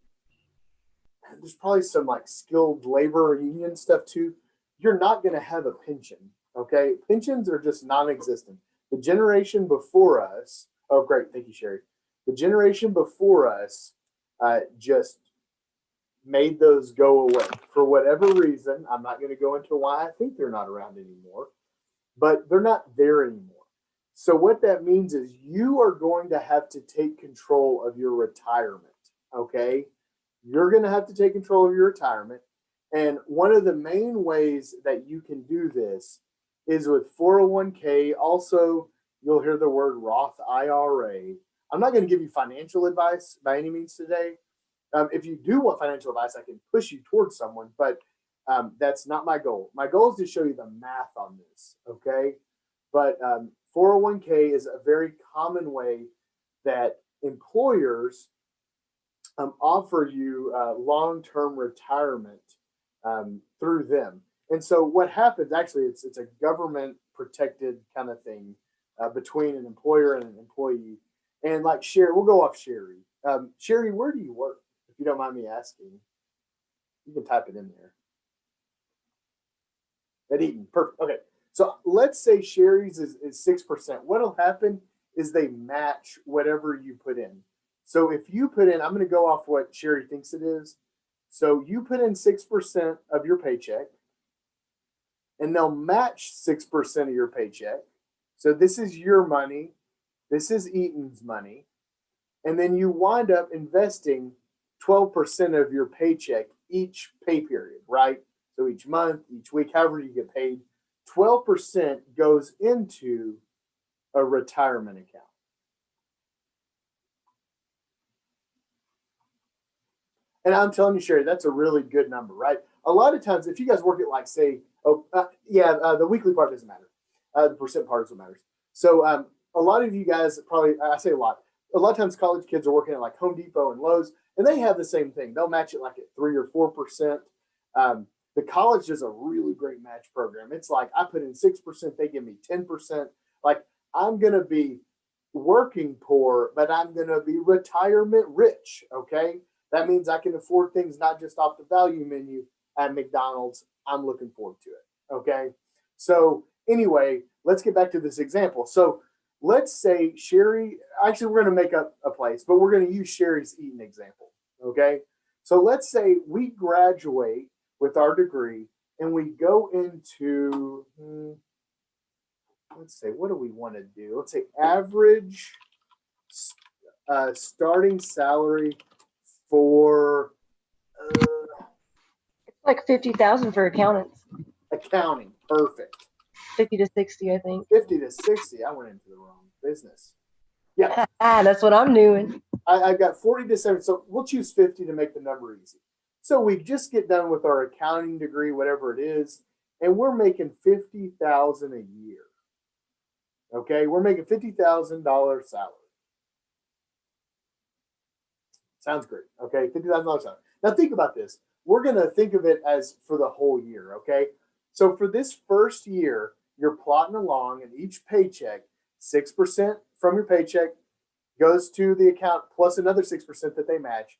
there's probably some like skilled labor union stuff too. You're not going to have a pension. Okay. Pensions are just non existent. The generation before us, oh, great. Thank you, Sherry. The generation before us just made those go away for whatever reason. I'm not going to go into why I think they're not around anymore, but they're not there anymore. So what that means is you are going to have to take control of your retirement. Okay. You're going to have to take control of your retirement. And one of the main ways that you can do this is with 401k. Also, you'll hear the word Roth IRA. I'm not going to give you financial advice by any means today. If you do want financial advice, I can push you towards someone, but that's not my goal. My goal is to show you the math on this, okay? But 401k is a very common way that employers offer you long-term retirement through them. And so what happens, actually, it's a government protected kind of thing between an employer and an employee. And like Sherry, we'll go off Sherry. Sherry, where do you work? If you don't mind me asking, you can type it in there. At Eaton, perfect. Okay, so let's say Sherry's is 6%. What'll happen is they match whatever you put in. So if you put in, I'm going to go off what Sherry thinks it is. So you put in 6% of your paycheck, and they'll match 6% of your paycheck. So this is your money. This is Eaton's money. And then you wind up investing 12% of your paycheck each pay period, right? So each month, each week, however you get paid, 12% goes into a retirement account. And I'm telling you, Sherry, that's a really good number, right? A lot of times, if you guys work at like, say, the weekly part doesn't matter. The percent part is what matters. So a lot of you guys probably, I say a lot of times college kids are working at like Home Depot and Lowe's, and they have the same thing. They'll match it like at 3 or 4%. The college does a really great match program. It's like I put in 6%, they give me 10%. Like I'm going to be working poor, but I'm going to be retirement rich, okay? That means I can afford things not just off the value menu at McDonald's. I'm looking forward to it, okay? So anyway, let's get back to this example. So let's say Sherry, actually we're going to make up a place, but we're going to use Sherry's Eaton example, okay? So let's say we graduate with our degree and we go into, let's say, what do we want to do? Let's say average starting salary for It's like 50,000 for accountants. accounting. Perfect. 50 to 60, I think. 50 to 60. I went into the wrong business. Yeah. That's what I'm doing. I got 40 to 70. So we'll choose 50 to make the number easy. So we just get done with our accounting degree, whatever it is, and we're making $50,000 a year. Okay, we're making $50,000 salary. Sounds great. Okay, $50,000 salary. Now think about this. We're going to think of it as for the whole year. Okay, so for this first year, you're plotting along, and each paycheck, 6% from your paycheck goes to the account plus another 6% that they match.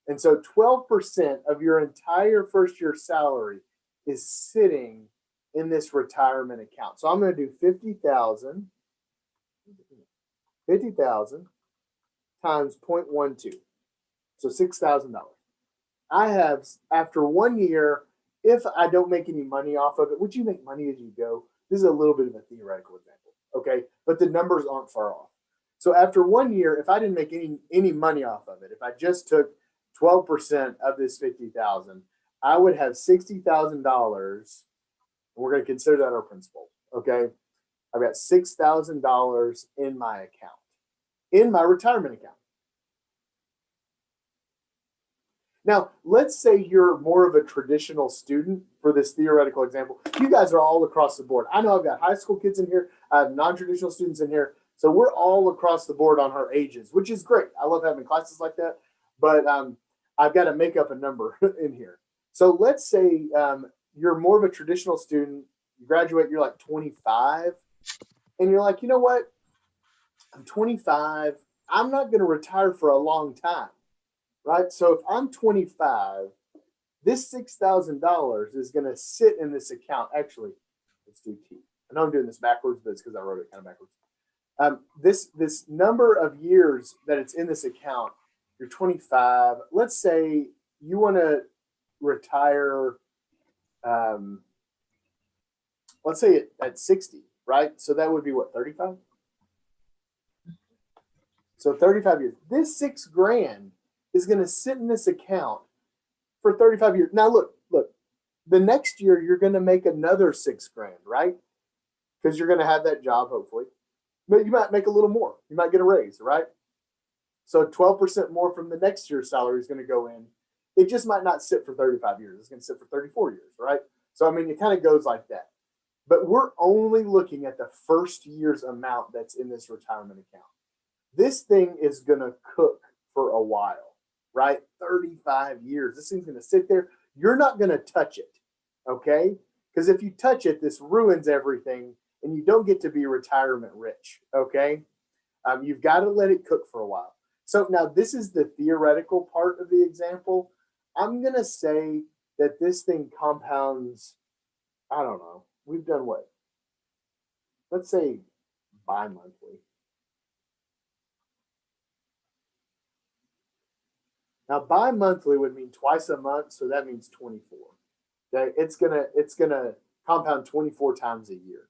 And so 12% of your entire first year salary is sitting in this retirement account. So I'm going to do 50,000 times 0.12. So $6,000. I have, after 1 year, if I don't make any money off of it, would you make money as you go? This is a little bit of a theoretical example, okay? But the numbers aren't far off. So after 1 year, if I didn't make any money off of it, if I just took 12% of this 50,000, I would have $60,000. We're going to consider that our principal. Okay. I've got $6,000 in my account, in my retirement account. Now, let's say you're more of a traditional student for this theoretical example. You guys are all across the board. I know I've got high school kids in here. I have non-traditional students in here. So we're all across the board on our ages, which is great. I love having classes like that. But I've got to make up a number in here. So let's say you're more of a traditional student. You graduate, you're like 25, and you're like, you know what? I'm 25. I'm not going to retire for a long time, right? So if I'm 25, this $6,000 is going to sit in this account. Actually, let's do T. I know I'm doing this backwards, but it's because I wrote it kind of backwards. This number of years that it's in this account, you're 25. Let's say you want to retire. Let's say at 60, right? So that would be what, 35? So 35 years. This $6,000 is going to sit in this account for 35 years. Now look. The next year you're going to make another $6,000, right? Because you're going to have that job, hopefully. But you might make a little more. You might get a raise, right? So 12% more from the next year's salary is going to go in. It just might not sit for 35 years. It's going to sit for 34 years, right? So, I mean, it kind of goes like that. But we're only looking at the first year's amount that's in this retirement account. This thing is going to cook for a while, right? 35 years. This thing's going to sit there. You're not going to touch it, okay? Because if you touch it, this ruins everything, and you don't get to be retirement rich, okay? You've got to let it cook for a while. So now this is the theoretical part of the example. I'm going to say that this thing compounds, I don't know. We've done what? Let's say bi-monthly. Now bi-monthly would mean twice a month, so that means 24. Okay, it's gonna compound 24 times a year.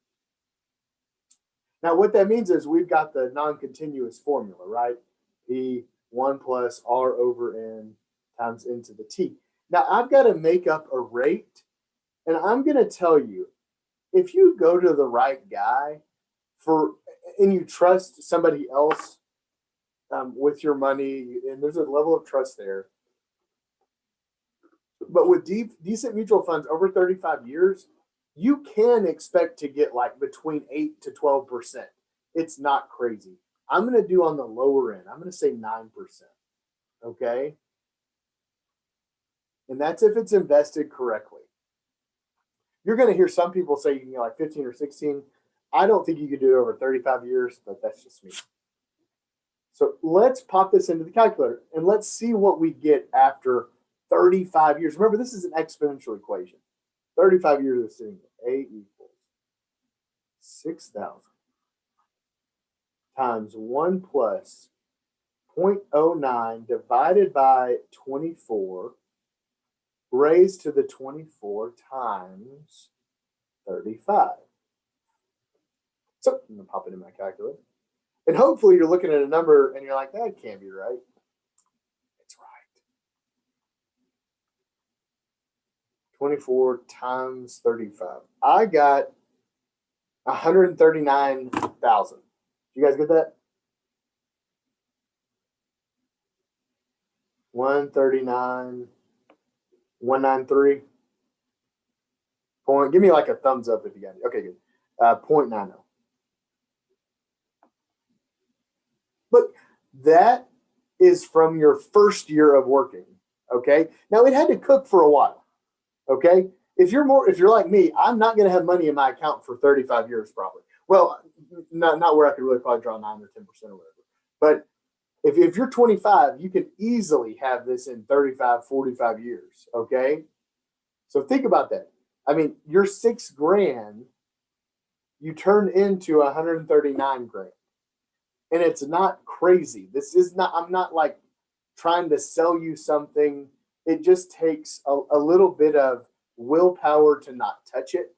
Now what that means is we've got the non-continuous formula, right? P 1 plus R over N times N to the T. Now I've got to make up a rate, and I'm going to tell you, if you go to the right guy and you trust somebody else with your money, and there's a level of trust there. But with decent mutual funds over 35 years, you can expect to get like between 8 to 12%. It's not crazy. I'm going to do on the lower end. I'm going to say 9%. Okay. And that's if it's invested correctly. You're going to hear some people say you can get like 15 or 16. I don't think you can do it over 35 years, but that's just me. So let's pop this into the calculator and let's see what we get after 35 years. Remember, this is an exponential equation. 35 years of sitting there. A equals 6,000 times 1 plus 0.09 divided by 24 raised to the 24 times 35. So I'm going to pop it in my calculator. And hopefully you're looking at a number and you're like, that can't be right. It's right. 24 times 35. I got 139,000. You guys get that? 139, 193. Give me like a thumbs up if you got it. Okay, good. 0.90. Look, that is from your first year of working. Okay. Now it had to cook for a while. Okay. If you're like me, I'm not going to have money in my account for 35 years probably. Well, not where I could really probably draw 9 or 10% or whatever. But if you're 25, you can easily have this in 35, 45 years. Okay. So think about that. I mean, your $6,000, you turn into 139 grand. And it's not crazy. This is not, I'm not like trying to sell you something. It just takes a little bit of willpower to not touch it.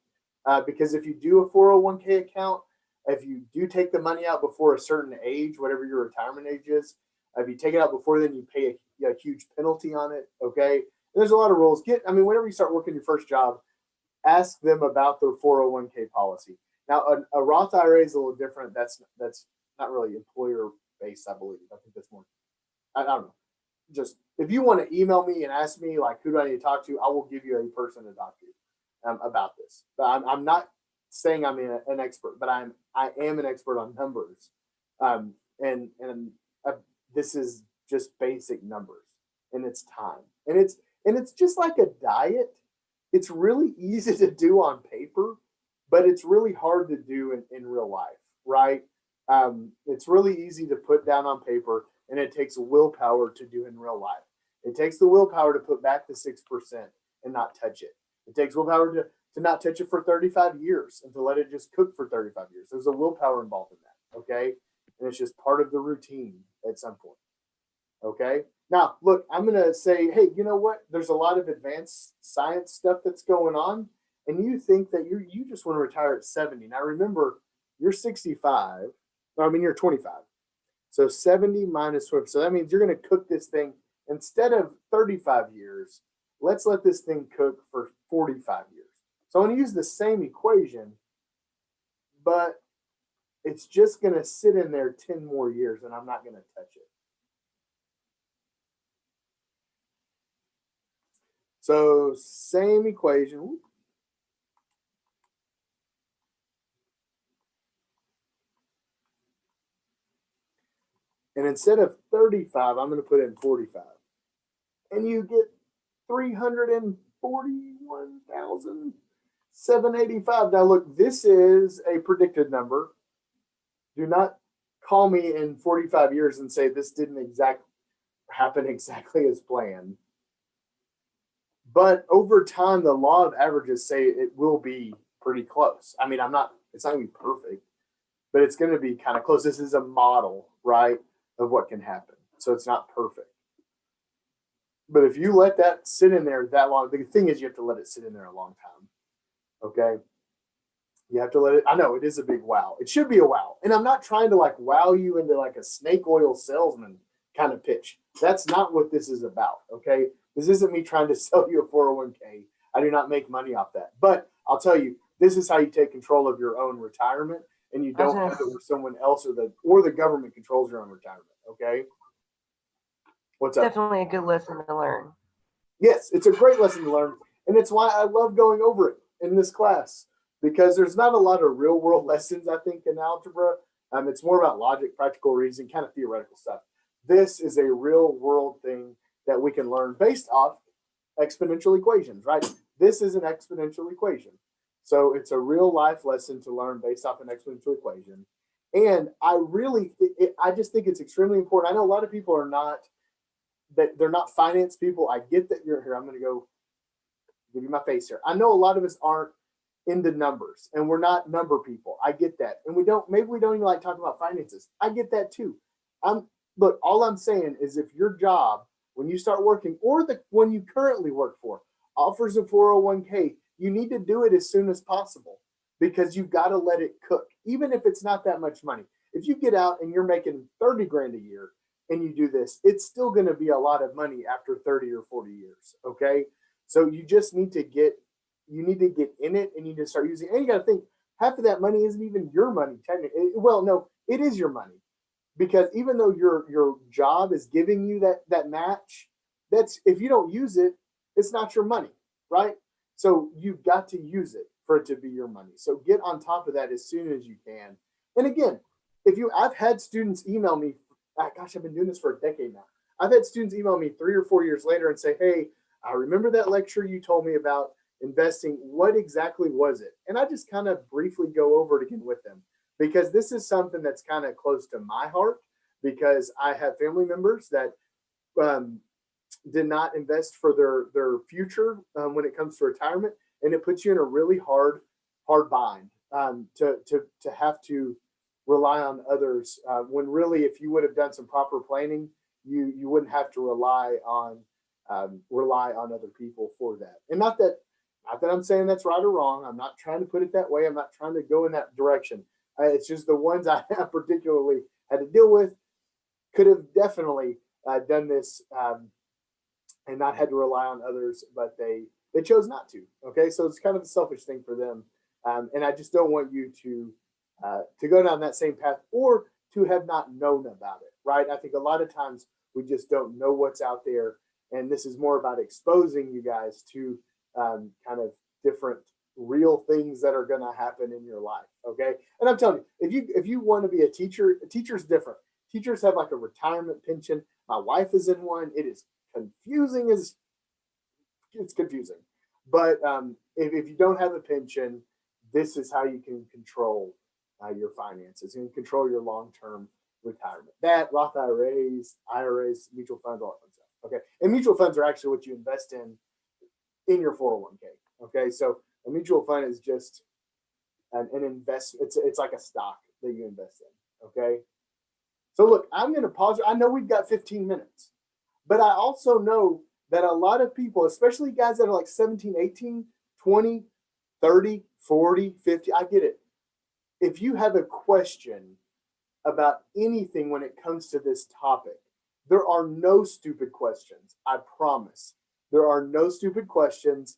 Because if you do a 401k account, if you do take the money out before a certain age, whatever your retirement age is, if you take it out before then, you pay a huge penalty on it. Okay. And there's a lot of rules. Whenever you start working your first job, ask them about their 401k policy. Now, a Roth IRA is a little different. That's not really employer based, I believe. I think that's more, I don't know. Just if you want to email me and ask me like who do I need to talk to, I will give you a person to talk to about this. But I'm not saying I'm an expert, but I am an expert on numbers. And this is just basic numbers, and it's time, and it's just like a diet. It's really easy to do on paper, but it's really hard to do in real life, right? It's really easy to put down on paper, and it takes willpower to do in real life. It takes the willpower to put back the 6% and not touch it. It takes willpower to not touch it for 35 years and to let it just cook for 35 years. There's a willpower involved in that, okay? And it's just part of the routine at some point, okay? Now, look, I'm going to say, hey, you know what? There's a lot of advanced science stuff that's going on, and you think that you just want to retire at 70. Now, remember, you're 65. I mean, you're 25. So 70 minus 12. So that means you're going to cook this thing instead of 35 years. Let's let this thing cook for 45 years. So I'm going to use the same equation, but it's just going to sit in there 10 more years, and I'm not going to touch it. So same equation. And instead of 35, I'm going to put in 45. And you get 341,785. Now, look, this is a predicted number. Do not call me in 45 years and say this didn't happen exactly as planned. But over time, the law of averages say it will be pretty close. I mean, it's not going to be perfect, but it's going to be kind of close. This is a model, right, of what can happen. So it's not perfect. But if you let that sit in there that long, the thing is you have to let it sit in there a long time. Okay? You have to let it. I know it is a big wow. It should be a wow. And I'm not trying to like wow you into like a snake oil salesman kind of pitch. That's not what this is about. Okay? This isn't me trying to sell you a 401k. I do not make money off that. But I'll tell you, this is how you take control of your own retirement, and you don't have it where someone else or the government controls your own retirement. Okay? What's up? Definitely a good lesson to learn. Yes, it's a great lesson to learn, and it's why I love going over it in this class, because there's not a lot of real world lessons, I think, in algebra. It's more about logic, practical reasoning, kind of theoretical stuff. This is a real world thing that we can learn based off exponential equations, right? This is an exponential equation. So it's a real life lesson to learn based off an exponential equation. And I just think it's extremely important. I know a lot of people are not, that they're not finance people. I get that you're here. I'm going to go give you my face here. I know a lot of us aren't into numbers, and we're not number people. I get that. And maybe we don't even like talking about finances. I get that too. Look, all I'm saying is if your job, when you start working, or the one you currently work for, offers a 401k, you need to do it as soon as possible, because you've got to let it cook, even if it's not that much money. If you get out and you're making 30 grand a year and you do this, it's still going to be a lot of money after 30 or 40 years. Okay. So you just need to get in it, and you need to start using it. And you got to think, half of that money isn't even your money, technically. Well, no, it is your money. Because even though your job is giving you that match, that's, if you don't use it, it's not your money, right? So you've got to use it for it to be your money. So get on top of that as soon as you can. And again, I've had students email me, gosh, I've been doing this for a decade now. I've had students email me 3 or 4 years later and say, hey, I remember that lecture you told me about investing. What exactly was it? And I just kind of briefly go over it again with them, because this is something that's kind of close to my heart, because I have family members that did not invest for their future when it comes to retirement, and it puts you in a really hard bind to have to rely on others when really, if you would have done some proper planning, you wouldn't have to rely on other people for that. And not that I'm saying that's right or wrong. I'm not trying to put it that way. I'm not trying to go in that direction. It's just the ones I particularly had to deal with could have definitely done this and not had to rely on others, but they chose not to. Okay, so it's kind of a selfish thing for them, and I just don't want you to go down that same path, or to have not known about it. Right? I think a lot of times we just don't know what's out there, and this is more about exposing you guys to kind of different real things that are going to happen in your life. Okay. And I'm telling you, if you want to be a teacher's different. Teachers have like a retirement pension. My wife is in one. It is confusing it's confusing. But if you don't have a pension, this is how you can control your finances and control your long-term retirement. That Roth IRAs, mutual funds, all that fun stuff. Okay. And mutual funds are actually what you invest in your 401k. Okay. So a mutual fund is just an investment. It's like a stock that you invest in. Okay. So look, I'm going to pause. I know we've got 15 minutes, but I also know that a lot of people, especially guys that are like 17, 18, 20, 30, 40, 50, I get it. If you have a question about anything when it comes to this topic, there are no stupid questions. I promise. There are no stupid questions.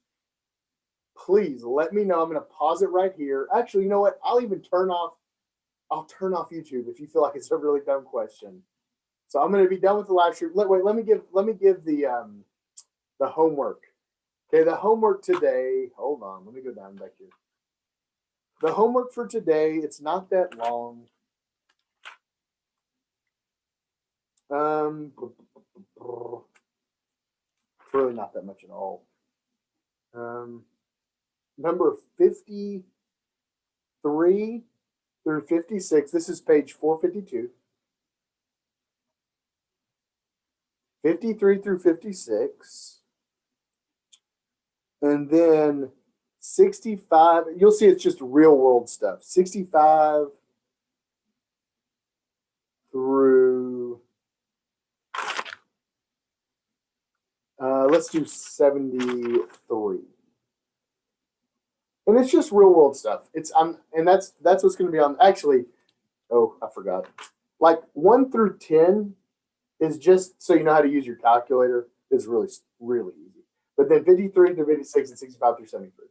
Please let me know. I'm going to pause it right here. Actually, you know what? I'll turn off YouTube if you feel like it's a really dumb question. So I'm going to be done with the live stream. Let me give the homework. Okay, the homework today. Hold on, let me go down back here. The homework for today, it's not that long. It's really not that much at all. Number 53 through 56. This is page 452. 53 through 56. And then 65, you'll see it's just real world stuff. 65 through, let's do 73. And it's just real world stuff. And that's what's going to be on. Actually, oh, I forgot. Like 1 through 10 is just so you know how to use your calculator. It's really, really easy. But then 53 through 56 and 65 through 73.